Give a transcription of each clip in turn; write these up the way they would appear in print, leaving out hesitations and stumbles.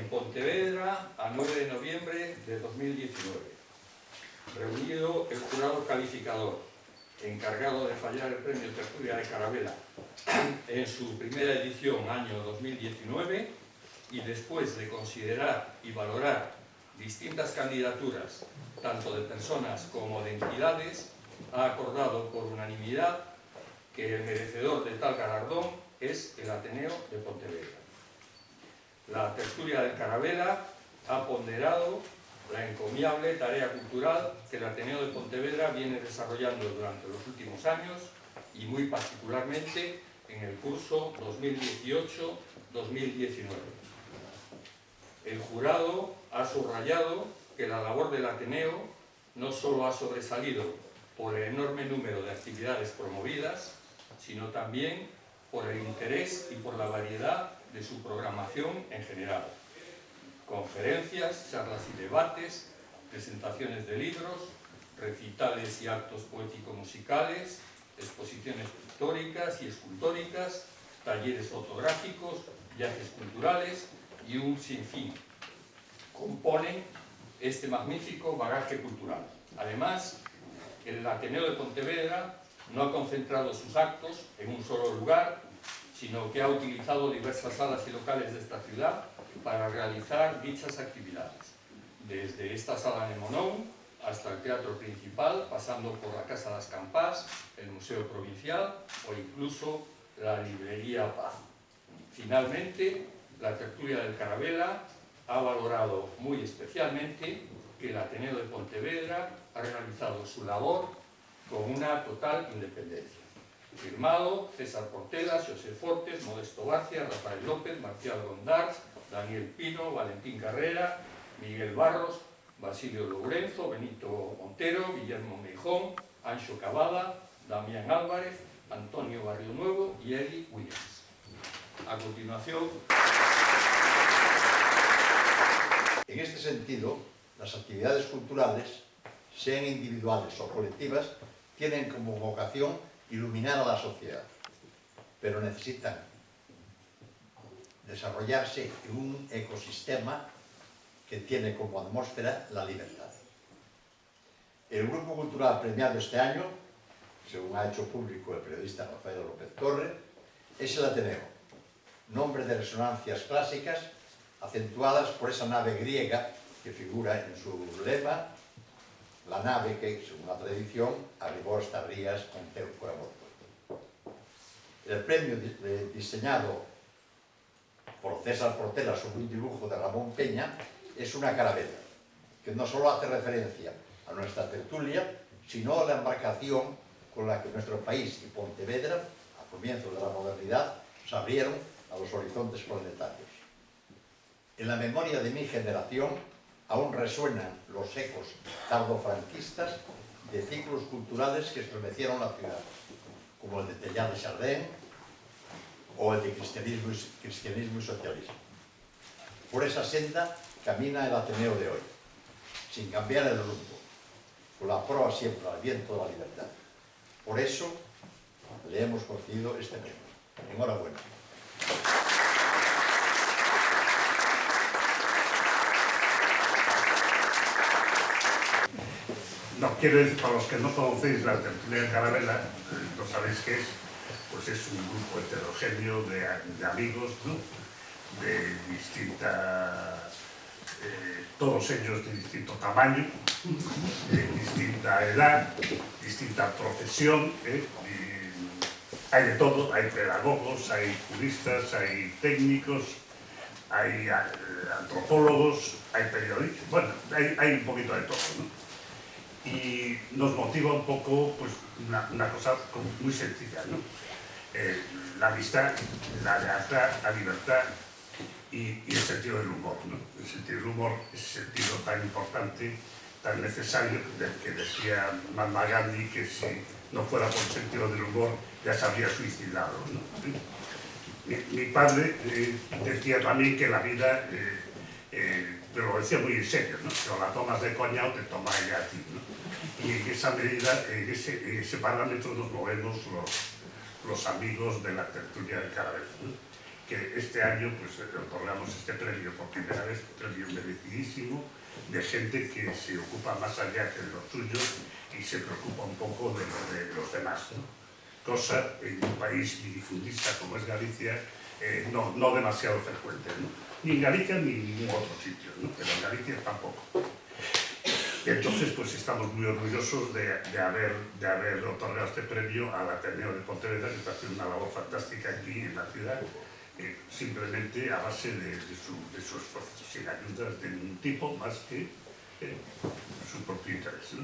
En Pontevedra, a 9 de noviembre de 2019. Reunido el jurado calificador, encargado de fallar el premio Tertulia de Carabela en su primera edición, año 2019, y después de considerar y valorar distintas candidaturas, tanto de personas como de entidades, ha acordado por unanimidad que el merecedor de tal galardón es el Ateneo de Pontevedra. La Tertulia de Carabela ha ponderado la encomiable tarea cultural que el Ateneo de Pontevedra viene desarrollando durante los últimos años y muy particularmente en el curso 2018-2019. El jurado ha subrayado que la labor del Ateneo no solo ha sobresalido por el enorme número de actividades promovidas, sino también por el interés y por la variedad de su programación en general. Conferencias, charlas y debates, presentaciones de libros, recitales y actos poético-musicales, exposiciones pictóricas y escultóricas, talleres fotográficos, viajes culturales y un sinfín componen este magnífico bagaje cultural. Además, el Ateneo de Pontevedra no ha concentrado sus actos en un solo lugar, sino que ha utilizado diversas salas y locales de esta ciudad para realizar dichas actividades, desde esta sala de Monón hasta el Teatro Principal, pasando por la Casa das Campás, el Museo Provincial o incluso la Librería Paz. Finalmente, la Tertulia del Carabela ha valorado muy especialmente que el Ateneo de Pontevedra ha realizado su labor con una total independencia. Firmado César Portela, José Fortes, Modesto Barcia, Rafael López, Marcial Gondar, Daniel Pino, Valentín Carrera, Miguel Barros, Basilio Lourenzo, Benito Montero, Guillermo Meijón, Anxo Cavada, Damián Álvarez, Antonio Barrio Nuevo y Eddie Williams. A continuación... En este sentido, las actividades culturales, sean individuales o colectivas, tienen como vocación iluminar a la sociedad, pero necesitan desarrollarse en un ecosistema que tiene como atmósfera la libertad. El grupo cultural premiado este año, según ha hecho público el periodista Rafael López Torre, es el Ateneo, nombre de resonancias clásicas acentuadas por esa nave griega que figura en su lema, la nave que, según la tradición, arribó hasta Rías con Teucro a bordo. El premio diseñado por César Portela sobre un dibujo de Ramón Peña es una carabela, que no solo hace referencia a nuestra tertulia, sino a la embarcación con la que nuestro país y Pontevedra, a comienzos de la modernidad, se abrieron a los horizontes planetarios. En la memoria de mi generación aún resuenan los ecos tardofranquistas de ciclos culturales que estremecieron la ciudad, como el de Teilhard de Chardin o el de cristianismo y socialismo. Por esa senda camina el Ateneo de hoy, sin cambiar el rumbo, con la proa siempre al viento de la libertad. Por eso le hemos concedido este premio. Enhorabuena. No, quiero decir, para los que no conocéis la Tertulia de Carabela, no sabéis qué es, pues es un grupo heterogéneo de amigos, ¿no? De distinta, todos ellos de distinto tamaño, de distinta edad, distinta profesión, y hay de todo, hay pedagogos, hay juristas, hay técnicos, hay antropólogos, hay periodistas, bueno, hay un poquito de todo, ¿no? Y nos motiva un poco pues, una cosa muy sencilla, ¿no? La amistad, la lealtad, la libertad y el sentido del humor, ¿no? El sentido del humor, ese sentido tan importante, tan necesario, del que decía Mahatma Gandhi que si no fuera por el sentido del humor ya se habría suicidado, ¿no? Mi padre decía también que la vida, pero lo decía muy en serio, ¿no? Que o la tomas de coña o te toma ella a ti, ¿no? Y en esa medida, en ese parámetro nos movemos los amigos de la Tertulia de Carabela, ¿no? que este año pues, otorgamos este premio por primera vez, un premio merecidísimo, de gente que se ocupa más allá que de los suyos y se preocupa un poco de los demás, ¿no? Cosa en un país minifundista como es Galicia, no demasiado frecuente, ¿no? Ni en Galicia ni en ningún otro sitio, ¿no? Pero en Galicia tampoco. Entonces, pues estamos muy orgullosos de haber otorgado este premio al Ateneo de Pontevedra, que está haciendo una labor fantástica aquí en la ciudad, simplemente a base de su esfuerzo, sin ayudas de ningún tipo, más que su propio interés, ¿no?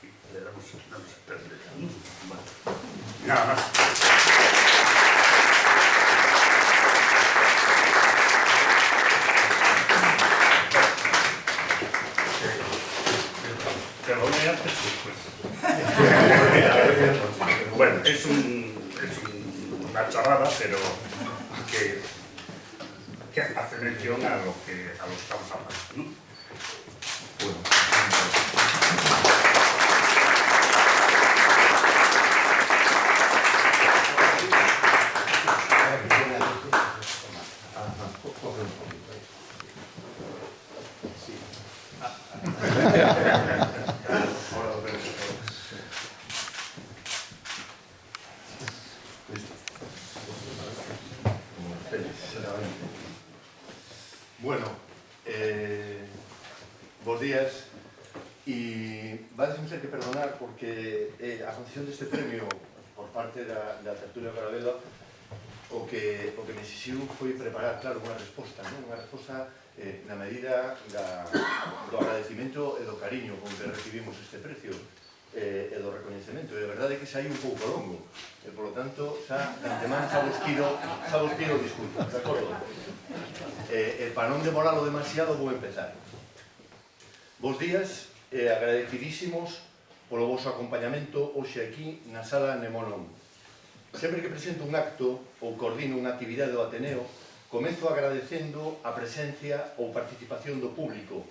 Y le damos el premio, ¿no? Bueno, nada más. Te lo voy antes después. Bueno, es una charrada, pero que hace mención a lo que estamos hablando, ¿no? Bueno. Bueno, bos días, e vades ter que perdonar porque a concesión deste premio por parte da Tertulia Carabela o que me exixiu foi preparar, claro, unha resposta na medida do agradecimento e do cariño con que recibimos este precio e do recoñecemento, e a verdade é que sai un pouco longo e, polo tanto, xa de antemán xa vos pido disculpas, de acordo? E para non demoralo demasiado vou empezar. Bos días e agradecidísimos polo vosso acompañamento hoxe aquí na sala Nemolón. Sempre que presento un acto ou coordino unha actividade do Ateneo, comezo agradecendo a presencia ou participación do público,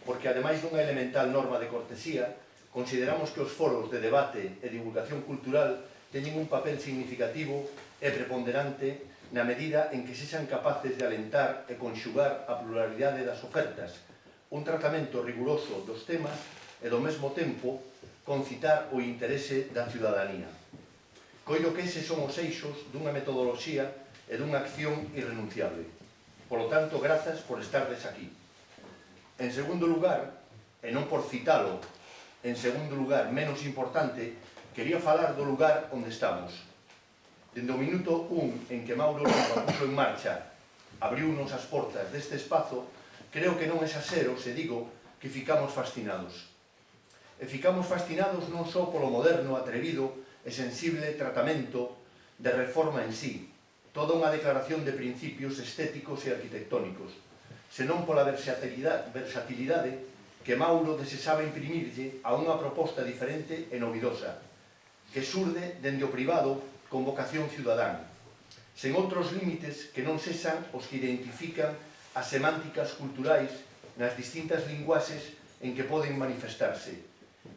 porque ademais dunha elemental norma de cortesía, consideramos que os foros de debate e divulgación cultural teñen un papel significativo e preponderante na medida en que sexan capaces de alentar e conxugar a pluralidade das ofertas, un tratamento riguroso dos temas e, do mesmo tempo, concitar o interese da ciudadanía. Coido que eses son os eixos dunha metodoloxía e dunha acción irrenunciable. Polo tanto, grazas por estardes aquí. En segundo lugar, e non por citalo, en segundo lugar, menos importante, quería falar do lugar onde estamos. Dende o minuto 1 en que Mauro Lomba puxo en marcha, abriunos as portas deste espazo, creo que non é exasero se digo que ficamos fascinados. E ficamos fascinados non só polo moderno, atrevido e sensible tratamento de reforma en sí, toda unha declaración de principios estéticos e arquitectónicos, senón pola versatilidade que Mauro desexaba imprimirlle a unha proposta diferente e novidosa, que surde dende o privado con vocación ciudadán, sen outros límites que non sexan os que identifican as semánticas culturais nas distintas linguaxes en que poden manifestarse,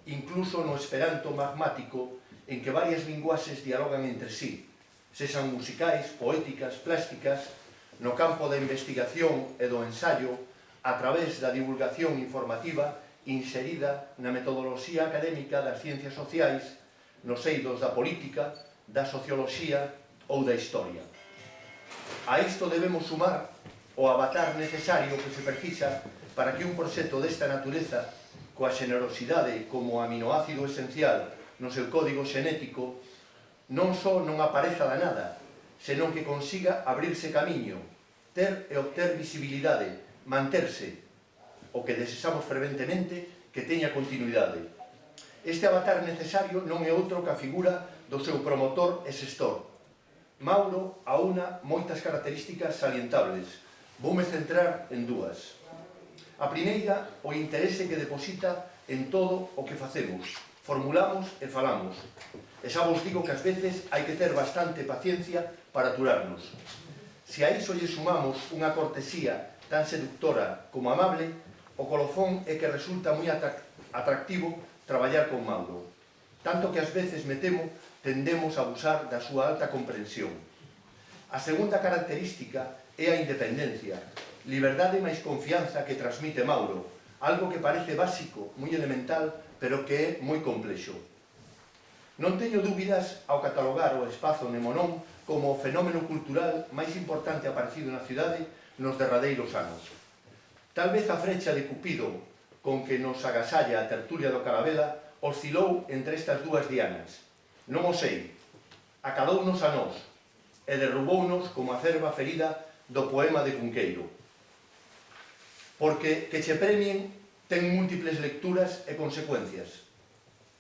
incluso no esperanto magmático en que varias linguaxes dialogan entre sí, sexan musicais, poéticas, plásticas, no campo da investigación e do ensaio, a través da divulgación informativa inserida na metodoloxía académica das ciencias sociais, nos eidos da política, da socioloxía ou da historia. A isto debemos sumar o avatar necesario que se precisa para que un proxecto desta natureza, coa xenerosidade como aminoácido esencial no seu código xenético, non só non apareza da nada, senón que consiga abrirse camiño, ter e obter visibilidade, manterse, o que desexamos ferventemente que teña continuidade. Este avatar necesario non é outro que a figura do seu promotor e xestor. Mauro aúna moitas características salientables. Voume centrar en dúas. A primeira, o interese que deposita en todo o que facemos, formulamos e falamos. E xa vos digo que ás veces hai que ter bastante paciencia para aturarnos. Se a iso lle sumamos unha cortesía tan seductora como amable, o colofón é que resulta moi atractivo traballar con Mauro. Tanto que ás veces me temo tendemos a abusar da súa alta comprensión. A segunda característica é a independencia, liberdade máis confianza que transmite Mauro, algo que parece básico, moi elemental, pero que é moi complexo. Non teño dúbidas ao catalogar o espazo Nemonón como o fenómeno cultural máis importante aparecido na cidade nos derradeiros anos. Tal vez a frecha de Cupido con que nos agasalla a tertulia do Carabela oscilou entre estas dúas dianas. Non o sei, acadounos a nós e derrubounos como a cerva ferida do poema de Cunqueiro. Porque que che premien ten múltiples lecturas e consecuencias.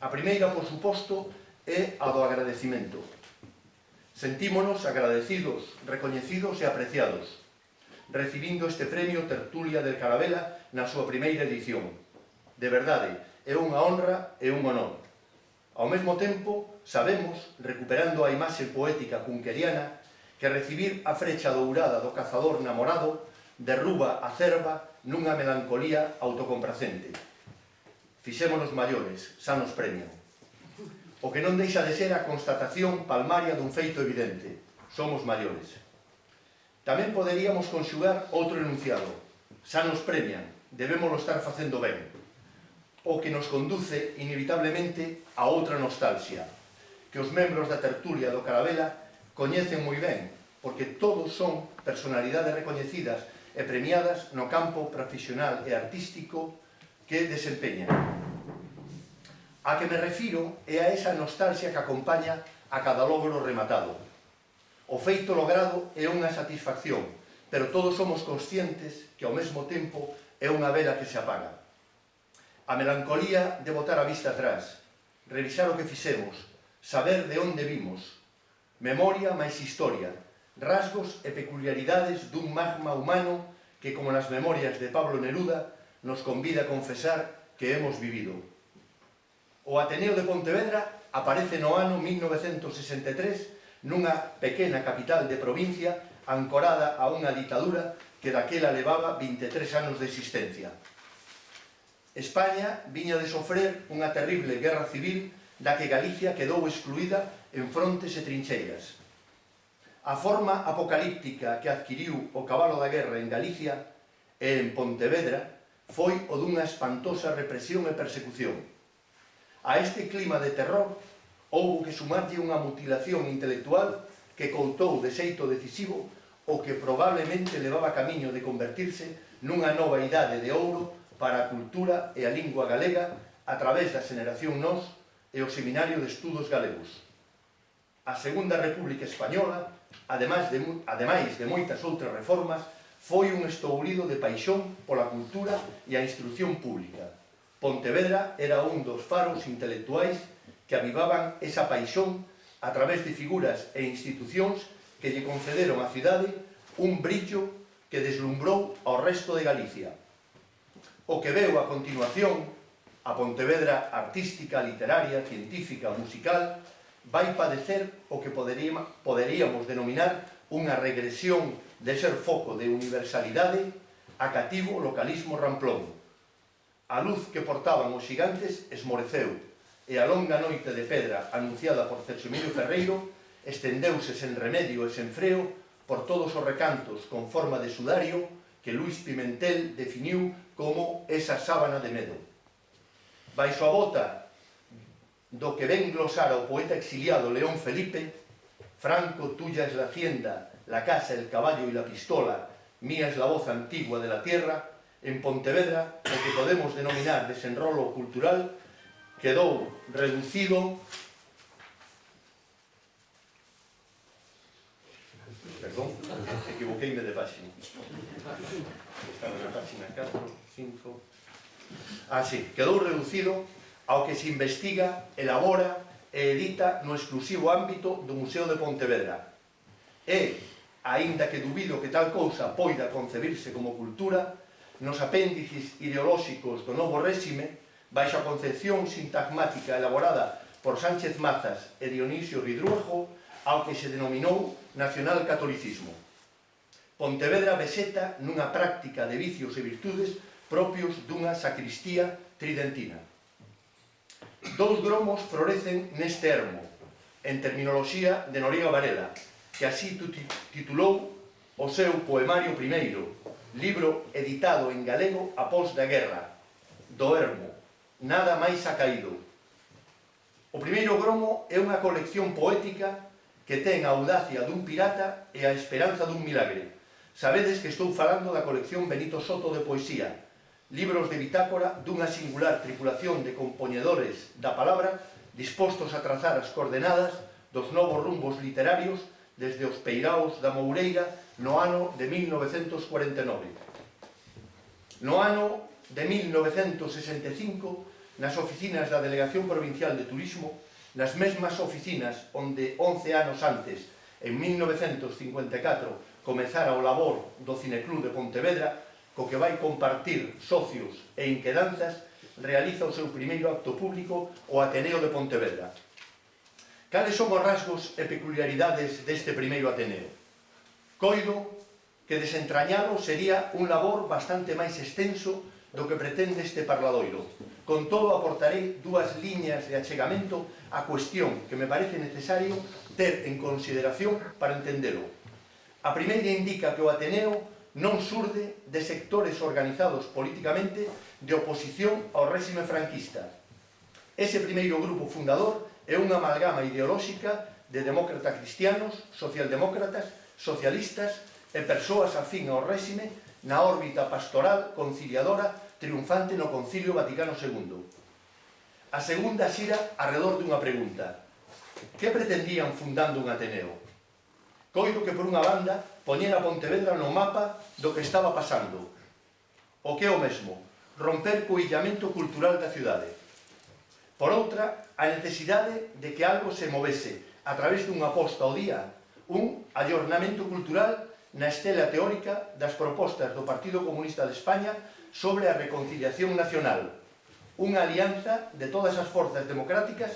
A primeira, por suposto, é a do agradecimento. Sentímonos agradecidos, recoñecidos e apreciados, recibindo este premio Tertulia del Carabela na súa primeira edición. De verdade, é unha honra e un honor. Ao mesmo tempo, sabemos, recuperando a imaxe poética cunqueriana, que recibir a frecha dourada do cazador namorado derruba a cerva nunha melancolía autocompracente. Fixémonos maiores, xa nos premian. O que non deixa de ser a constatación palmaria dun feito evidente. Somos maiores. Tamén poderíamos conxugar outro enunciado. Xa nos premian, debémoslo estar facendo ben. O que nos conduce, inevitablemente, a outra nostalgia, que os membros da tertulia do Carabela coñecen moi ben, porque todos son personalidades recoñecidas e premiadas no campo profesional e artístico que desempeñan. A que me refiro é a esa nostalgia que acompaña a cada logro rematado. O feito logrado é unha satisfacción, pero todos somos conscientes que ao mesmo tempo é unha vela que se apaga. A melancolía de botar a vista atrás, revisar o que fixemos, saber de onde vimos, memoria máis historia, rasgos e peculiaridades dun magma humano que, como nas memorias de Pablo Neruda, nos convida a confesar que hemos vivido. O Ateneo de Pontevedra aparece no ano 1963 nunha pequena capital de provincia ancorada a unha ditadura que daquela levaba 23 anos de existencia. España viña de sofrer unha terrible guerra civil da que Galicia quedou excluída en frontes e trincheiras. A forma apocalíptica que adquiriu o cabalo da guerra en Galicia e en Pontevedra foi o dunha espantosa represión e persecución. A este clima de terror houbo que sumarlle unha mutilación intelectual que coutou de xeito decisivo o que probablemente levaba camiño de convertirse nunha nova idade de ouro para a cultura e a lingua galega a través da Xeneración Nós e o Seminario de Estudos Galegos. A Segunda República Española, ademais de moitas outras reformas, foi un estourido de paixón pola cultura e a instrución pública. Pontevedra era un dos faros intelectuais que avivaban esa paixón a través de figuras e institucións que lle concederon á cidade un brillo que deslumbrou ao resto de Galicia. O que veu a continuación, a Pontevedra artística, literaria, científica, musical, vai padecer o que poderíamos denominar unha regresión de ser foco de universalidade a cativo localismo ramplón. A luz que portaban os xigantes esmoreceu e a longa noite de pedra anunciada por Celso Emilio Ferreiro estendeuse sen remedio e sen freo por todos os recantos con forma de sudario que Luis Pimentel definiu como esa sábana de medo. Baixo a bota do que ven glosar o poeta exiliado León Felipe, Franco, tuya es la hacienda, la casa, el caballo y la pistola, mía es la voz antigua de la tierra, en Pontevedra, o que podemos denominar desenrolo cultural, quedou reducido perdón, equivoqueime de página estaba na página 4, 5 quedou reducido ao que se investiga, elabora e edita no exclusivo ámbito do Museo de Pontevedra e, aínda que dubido que tal cousa poida concebirse como cultura, nos apéndices ideolóxicos do novo réxime, baixo a concepción sintagmática elaborada por Sánchez Mazas e Dionisio Ridruejo, ao que se denominou nacionalcatolicismo. Pontevedra vexeta nunha práctica de vicios e virtudes propios dunha sacristía tridentina. Dous gromos florecen neste ermo, en terminoloxía de Noriega Varela, que así titulou o seu poemario primeiro, libro editado en galego após da guerra, Do Ermo, Nada máis ha caído. O primeiro gromo é unha colección poética que ten a audacia dun pirata e a esperanza dun milagre. Sabedes que estou falando da colección Benito Soto de poesía, libros de bitácora dunha singular tripulación de compoñedores da palabra dispostos a trazar as coordenadas dos novos rumbos literarios desde os peiraos da Moureira no ano de 1949. No ano de 1965, nas oficinas da Delegación Provincial de Turismo, nas mesmas oficinas onde 11 anos antes, en 1954, comezara o labor do Cineclub de Pontevedra, co que vai compartir socios e inquedanzas, realiza o seu primeiro acto público o Ateneo de Pontevedra. Cales son os rasgos e peculiaridades deste primeiro Ateneo? Coido que desentrañalo sería un labor bastante máis extenso do que pretende este parladoiro. Con todo, aportarei dúas liñas de achegamento á cuestión que me parece necesario ter en consideración para entendelo. A primeira indica que o Ateneo non surde de sectores organizados políticamente de oposición ao réxime franquista. Ese primeiro grupo fundador é unha amalgama ideolóxica de demócratas cristianos, socialdemócratas, socialistas e persoas afín ao réxime na órbita pastoral conciliadora triunfante no Concilio Vaticano II. A segunda xira arredor dunha pregunta: que pretendían fundando un Ateneo? Coido que, por unha banda, poñer a Pontevedra no mapa do que estaba pasando. O que é o mesmo, romper co illamento cultural da cidade. Por outra, a necesidade de que algo se movese a través dunha aposta ao día, un ayornamento cultural na estela teórica das propostas do Partido Comunista de España sobre a reconciliación nacional, unha alianza de todas as forzas democráticas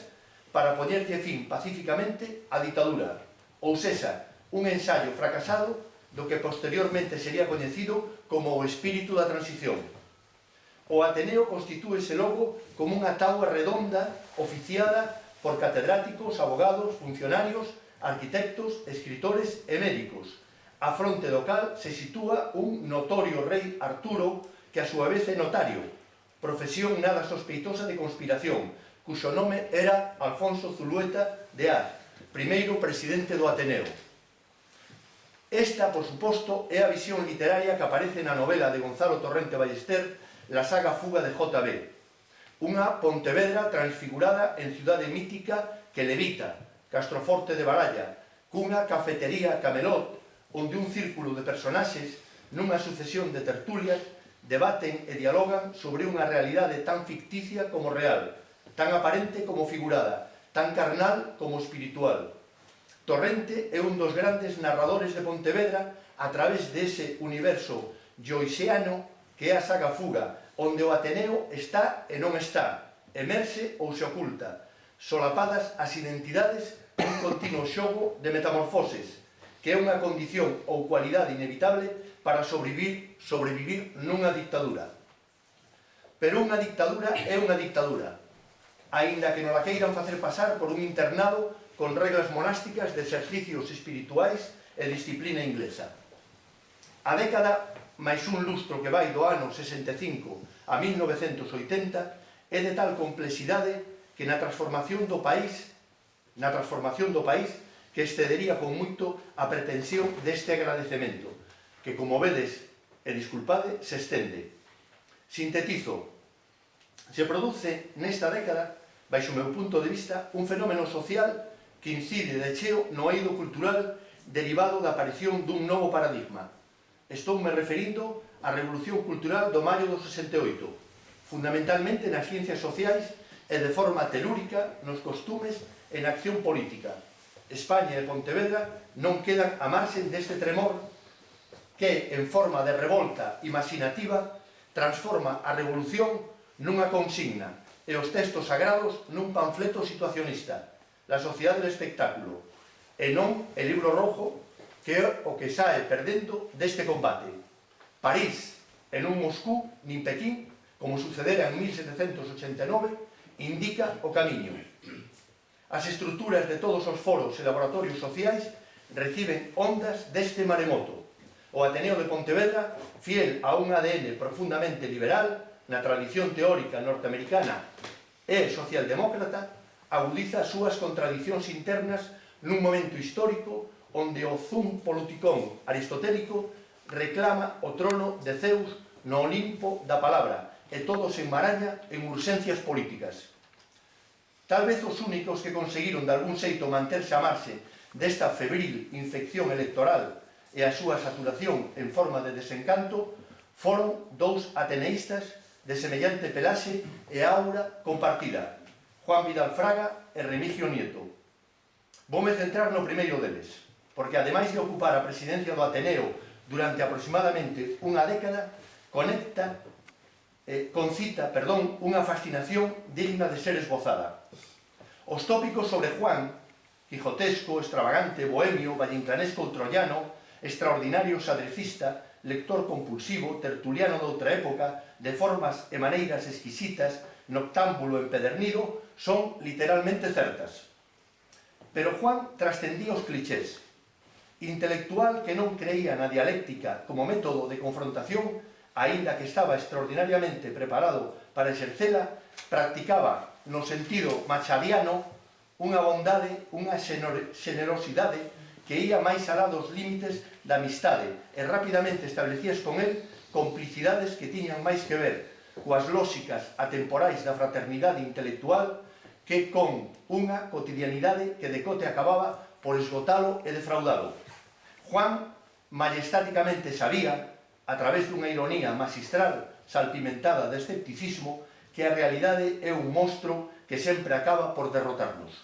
para poñerlle fin pacíficamente á ditadura, ou sexa, un ensaio fracasado do que posteriormente sería coñecido como o espírito da transición. O Ateneo constitúese logo como unha táboa redonda oficiada por catedráticos, abogados, funcionarios, arquitectos, escritores e médicos. A fronte do cal se sitúa un notorio rei Arturo, que a súa vez é notario, profesión nada sospeitosa de conspiración, cuxo nome era Alfonso Zulueta de Az, primeiro presidente do Ateneo. Esta, por suposto, é a visión literaria que aparece na novela de Gonzalo Torrente Ballester, La saga fuga de J.B., unha Pontevedra transfigurada en cidade mítica que levita, Castroforte de Baralla, cunha cafetería Camelot, onde un círculo de personaxes, nunha sucesión de tertulias, debaten e dialogan sobre unha realidade tan ficticia como real, tan aparente como figurada, tan carnal como espiritual. Torrente é un dos grandes narradores de Pontevedra a través dese universo joyceano que é a saga Fuga, onde o Ateneo está e non está, emerxe ou se oculta, solapadas as identidades un continuo xogo de metamorfoses, que é unha condición ou cualidade inevitable para sobrevivir nunha dictadura. Pero unha dictadura é unha dictadura, aínda que nos la queiran facer pasar por un internado con reglas monásticas de exercicios espirituais e disciplina inglesa. A década máis un lustro que vai do ano 65 a 1980 é de tal complexidade que na transformación do país que excedería con moito a pretensión deste agradecemento, que, como vedes, e disculpade, se estende. Sintetizo. Se produce nesta década, baixo o meu punto de vista, un fenómeno social que incide de cheo no eido cultural derivado da aparición dun novo paradigma. Estoume referindo á Revolución Cultural do maio do 68, fundamentalmente nas ciencias sociais e de forma telúrica nos costumes e na acción política. España e Pontevedra non quedan a marxen deste tremor que, en forma de revolta imaginativa, transforma a revolución nunha consigna e os textos sagrados nun panfleto situacionista, la sociedade do espectáculo, e non el libro rojo, que é o que sae perdendo deste combate. París, e non Moscú, nin Pequín, como sucedera en 1789, indica o camiño. As estruturas de todos os foros e laboratorios sociais reciben ondas deste maremoto. O Ateneo de Pontevedra, fiel a un ADN profundamente liberal, na tradición teórica norteamericana e socialdemócrata, agudiza as súas contradicións internas nun momento histórico onde o zoom politicón aristotélico reclama o trono de Zeus no Olimpo da palabra e todo se enmaraña en urxencias políticas. Tal vez os únicos que conseguiron de algún xeito manterse a marxe desta febril infección electoral e a súa saturación en forma de desencanto foron dous ateneístas de semellante pelaxe e aura compartida, Juan Vidal Fraga e Remigio Nieto. Voume centrar no primeiro deles, porque ademais de ocupar a presidencia do Ateneo durante aproximadamente unha década, concita unha fascinación digna de ser esbozada. Os tópicos sobre Juan, quijotesco, extravagante, bohemio, vallinclanesco ou troyano, extraordinario xadrecista, lector compulsivo, tertuliano doutra época, de formas e maneiras exquisitas, noctámbulo empedernido, son literalmente certas. Pero Juan trascendía os clichés. Intelectual que non creía na dialéctica como método de confrontación, aínda que estaba extraordinariamente preparado para exercela, practicaba, no sentido machadiano, unha bondade, unha xenerosidade que ia máis alá dos límites da amistade e rapidamente establecías con el complicidades que tiñan máis que ver coas lóxicas atemporais da fraternidade intelectual que con unha cotidianidade que de cote acababa por esgotalo e defraudalo. Juan majestáticamente sabía, a través dunha ironía magistral salpimentada de escepticismo, que a realidade é un monstro que sempre acaba por derrotarnos.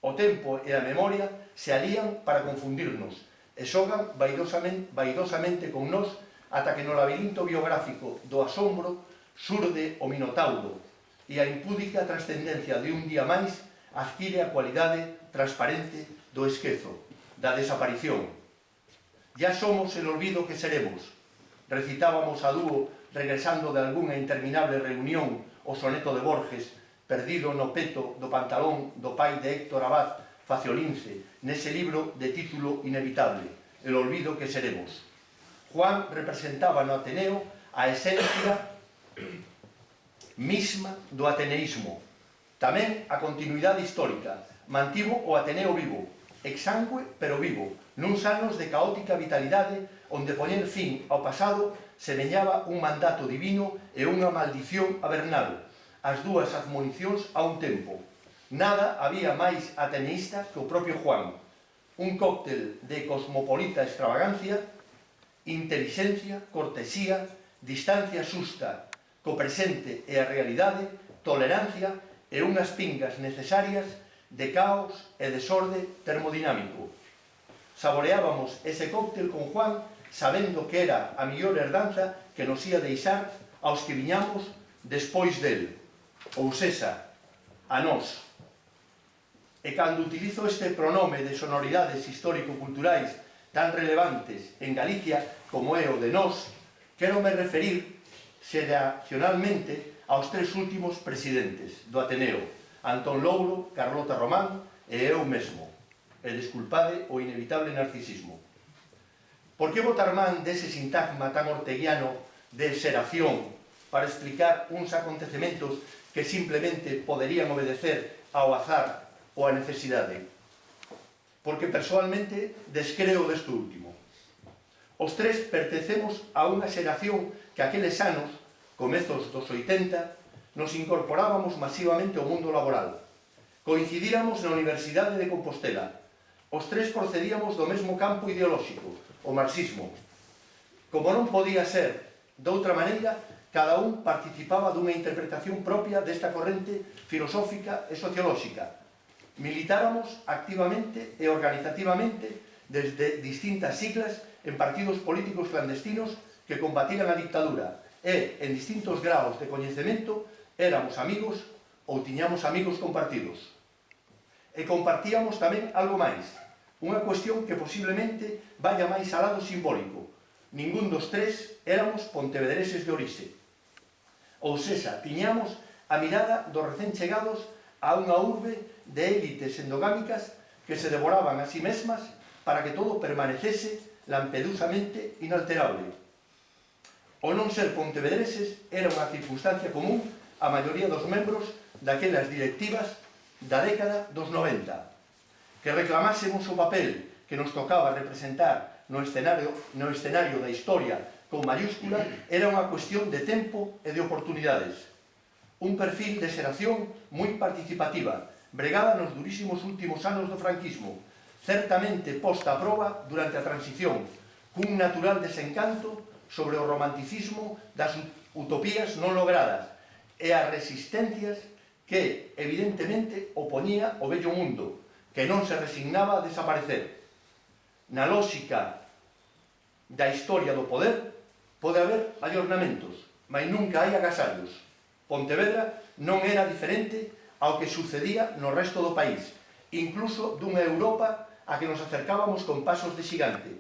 O tempo e a memoria se alían para confundirnos e xogan vaidosamente con nós ata que no labirinto biográfico do asombro surde o Minotauro e a impúdica trascendencia de un día máis adquire a cualidade transparente do esquezo, da desaparición. Ya somos el olvido que seremos. Recitábamos a dúo, regresando de algunha interminable reunión, o soneto de Borges, perdido no peto do pantalón do pai de Héctor Abad Faciolince, nese libro de título inevitable, El olvido que seremos. Juan representaba no Ateneo a esencia misma do ateneísmo. Tamén a continuidade histórica. Mantivo o Ateneo vivo, exangüe pero vivo, nuns anos de caótica vitalidade onde poñer fin ao pasado semeñaba un mandato divino e unha maldición avernal, as dúas admonicións a un tempo. Nada había máis ateneísta que o propio Juan, un cóctel de cosmopolita extravagancia, intelixencia, cortesía, distancia xusta co presente e a realidade, tolerancia e unhas pingas necesarias de caos e desorde termodinámico. Saboreábamos ese cóctel con Juan sabendo que era a mellor herdanza que nos ia deixar aos que viñamos despois del, ou sexa, a nós. E cando utilizo este pronome de sonoridades histórico-culturais tan relevantes en Galicia como é o de nós, quero me referir xeracionalmente aos tres últimos presidentes do Ateneo, Antón Louro, Carlota Román e eu mesmo. E desculpade o inevitable narcisismo. Por que botar man dese sintagma tan orteguiano de xeración para explicar uns acontecementos que simplemente poderían obedecer ao azar ou á necesidade? Porque persoalmente descreo deste último. Os tres pertencemos a unha xeración que aqueles anos, comezos dos 80, nos incorporábamos masivamente ao mundo laboral. Coincidíramos na Universidade de Compostela. Os tres procedíamos do mesmo campo ideolóxico, o marxismo. Como non podía ser doutra maneira, cada un participaba dunha interpretación propia desta corrente filosófica e sociolóxica. Militáramos activamente e organizativamente desde distintas siglas en partidos políticos clandestinos que combatían a dictadura e, en distintos graos de coñecemento, éramos amigos ou tiñamos amigos compartidos. E compartíamos tamén algo máis, unha cuestión que posiblemente vaya máis al lado simbólico. Ningún dos tres éramos pontevedreses de orixe. Ou sexa, tiñamos a mirada dos recén chegados a unha urbe de élites endogámicas que se devoraban a sí mesmas para que todo permanecese lampedusamente inalterable. O non ser pontevedreses era unha circunstancia común a maioría dos membros daquelas directivas da década dos 90. Que reclamásemos o papel que nos tocaba representar no escenario da historia con mayúscula era unha cuestión de tempo e de oportunidades. Un perfil de xeración moi participativa, bregada nos durísimos últimos anos do franquismo, certamente posta a proba durante a transición, cun natural desencanto sobre o romanticismo das utopías non logradas e as resistencias que, evidentemente, oponía o vello mundo, que non se resignaba a desaparecer. Na lógica da historia do poder pode haber ayornamentos, mas nunca hai agasallos. Pontevedra non era diferente ao que sucedía no resto do país, incluso dunha Europa a que nos acercábamos con pasos de xigante.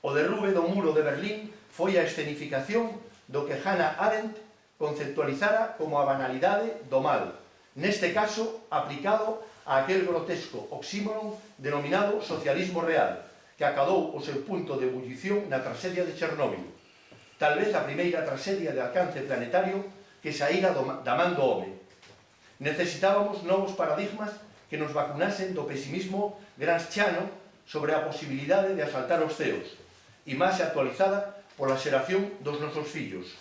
O derrube do muro de Berlín foi a escenificación do que Hannah Arendt conceptualizara como a banalidade do mal, neste caso aplicado a aquel grotesco oxímoron denominado socialismo real, que acadou o seu punto de ebullición na traxedia de Chernóbil, tal vez a primeira traxedia de alcance planetario que saíra da man do home. Necesitábamos novos paradigmas que nos vacunasen do pesimismo gramsciano sobre a posibilidade de asaltar os ceos, imaxe actualizada pola xeración dos nosos fillos.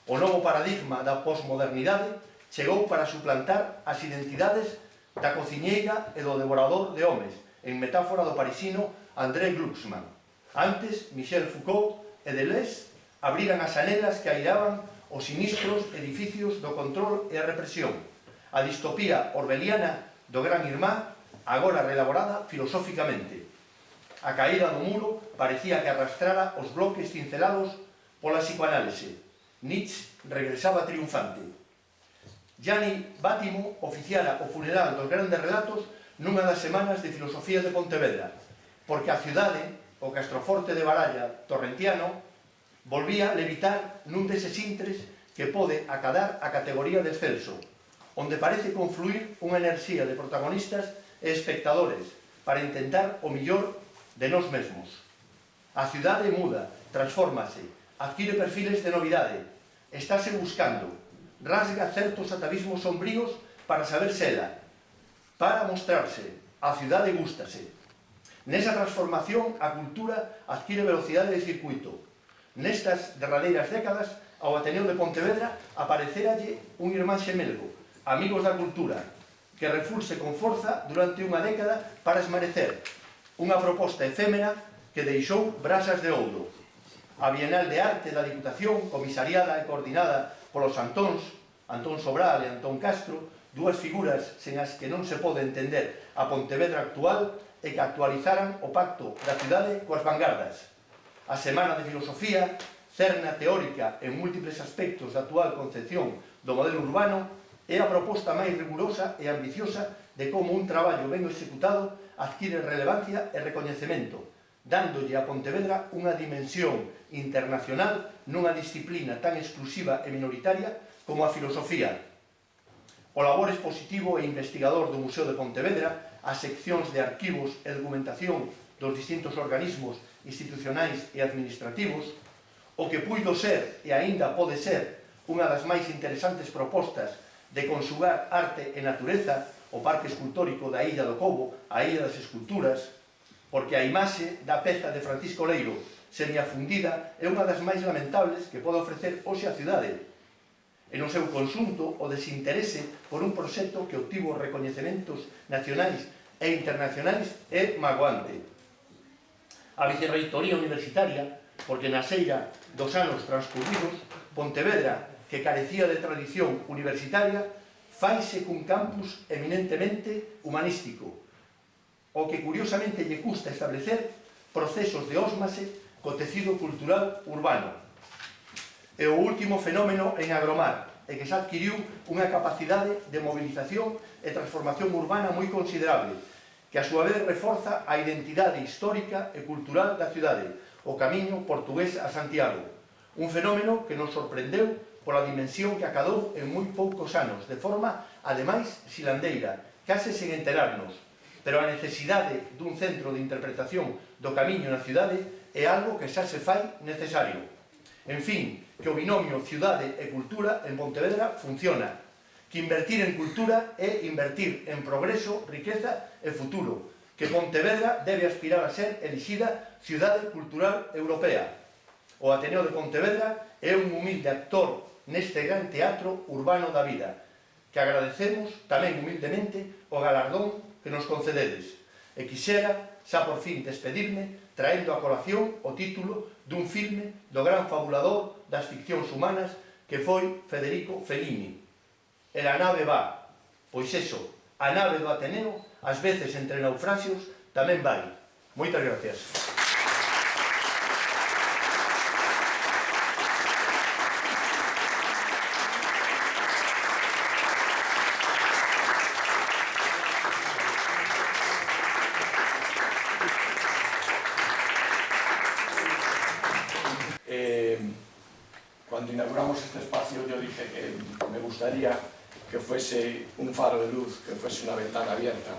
O novo paradigma da posmodernidade chegou para suplantar as identidades da cociñeira e do devorador de homes, en metáfora do parisino André Glucksmann. Antes, Michel Foucault e Deleuze abriran as anelas que airaban os sinistros edificios do control e a represión. A distopía orwelliana do Gran Irmán, agora relaborada filosóficamente. A caída do muro parecía que arrastrara os bloques cincelados pola psicoanálise. Nietzsche regresaba triunfante. Gianni Bátimo oficiara o funeral dos grandes relatos nunha das semanas de filosofía de Pontevedra, porque a cidade, o Castroforte de Baralla torrentiano, volvía a levitar nun deses intres que pode acadar a categoría de excelso, onde parece confluir unha enerxía de protagonistas e espectadores para intentar o millor de nós mesmos. A cidade muda, transfórmase, adquire perfiles de novidade, estáse buscando, rasga certos atavismos sombríos para saber sela, para mostrarse, a cidade gústase. Nesa transformación, a cultura adquire velocidade de circuito. Nestas derradeiras décadas, ao Ateneo de Pontevedra apareceralle un irmán xemelgo, Amigos da Cultura, que refulse con forza durante unha década para esmarecer unha proposta efémera que deixou brasas de ouro. A Bienal de Arte da Diputación, comisariada e coordinada polos Antóns, Antón Sobral e Antón Castro, dúas figuras sen as que non se pode entender a Pontevedra actual e que actualizaran o pacto da cidade coas vanguardas. A Semana de Filosofía, cerna teórica en múltiples aspectos da actual concepción do modelo urbano, é a proposta máis rigurosa e ambiciosa de como un traballo ben executado adquire relevancia e recoñecemento, dándolle a Pontevedra unha dimensión internacional nunha disciplina tan exclusiva e minoritaria como a filosofía. O labor expositivo e investigador do Museo de Pontevedra, as seccións de arquivos e documentación dos distintos organismos institucionais e administrativos, o que puido ser e aínda pode ser unha das máis interesantes propostas de conxugar arte e natureza, o Parque Escultórico da Illa do Cobo, a Illa das Esculturas, porque a imaxe da peza de Francisco Leiro semiafundida é unha das máis lamentables que pode ofrecer hoxe a cidade. E no seu conxunto, o desinterese por un proxecto que obtivo recoñecementos nacionais e internacionais é magoante. A Vicerreitoría Universitaria, porque na xeira dos anos transcurridos, Pontevedra, que carecía de tradición universitaria, faise cun campus eminentemente humanístico, o que curiosamente lle custa establecer procesos de ósmase co tecido cultural urbano. É o último fenómeno en Agromar, e que xa adquiriu unha capacidade de movilización e transformación urbana moi considerable, que a súa vez reforza a identidade histórica e cultural da cidade, o camiño portugués a Santiago. Un fenómeno que nos sorprendeu pola dimensión que acadou en moi poucos anos, de forma, ademais, silandeira, case sen enterarnos. pero a necesidade dun centro de interpretación do camiño na cidade é algo que xa se fai necesario. En fin, que o binomio cidade e cultura en Pontevedra funciona, que invertir en cultura é invertir en progreso, riqueza e futuro, que Pontevedra debe aspirar a ser elixida Cidade Cultural Europea. O Ateneo de Pontevedra é un humilde actor neste gran teatro urbano da vida, que agradecemos tamén humildemente o galardón que nos concededes. E quixera, xa por fin, despedirme traendo a colación o título dun filme do gran fabulador das ficcións humanas que foi Federico Fellini. E la nave va, pois eso, a nave do Ateneo, ás veces entre naufraxios, tamén vai. Moitas gracias. Cuando inauguramos este espacio yo dije que me gustaría que fuese un faro de luz, que fuese una ventana abierta,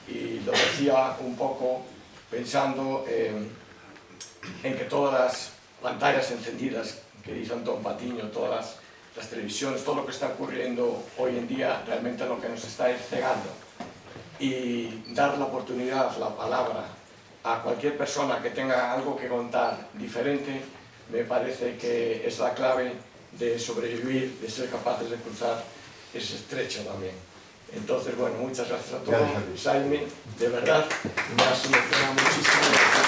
y lo decía un poco pensando en que todas las pantallas encendidas que dice Antón Patiño, todas las televisiones, todo lo que está ocurriendo hoy en día realmente lo que nos está es cegando, y dar la oportunidad, la palabra a cualquier persona que tenga algo que contar diferente me parece que es la clave de sobrevivir, de ser capaces de cruzar ese estrecho también. Entonces, bueno, muchas gracias a todos. Jaime, de verdad, me has emocionado muchísimo.